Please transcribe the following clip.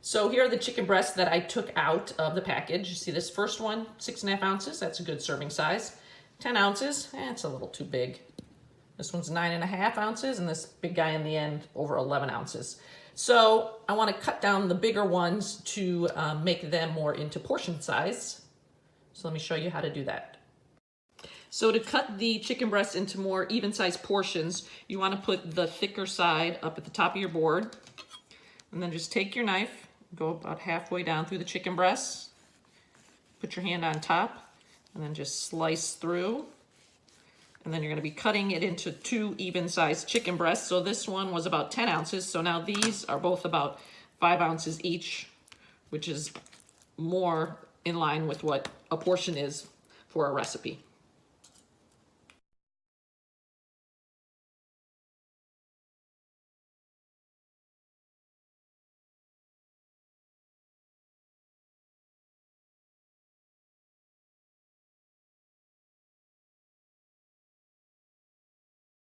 So here are the chicken breasts that I took out of the package. You see this first one, 6.5 ounces. That's a good serving size. 10 ounces, it's a little too big. This one's 9.5 ounces, and this big guy in the end, over 11 ounces. So I want to cut down the bigger ones to make them more into portion size. So let me show you how to do that. So to cut the chicken breasts into more even-sized portions, you want to put the thicker side up at the top of your board, and then just take your knife, go about halfway down through the chicken breasts, put your hand on top, and then just slice through. And then you're going to be cutting it into 2 even-sized chicken breasts. So this one was about 10 ounces. So now these are both about 5 ounces each, which is more in line with what a portion is for a recipe.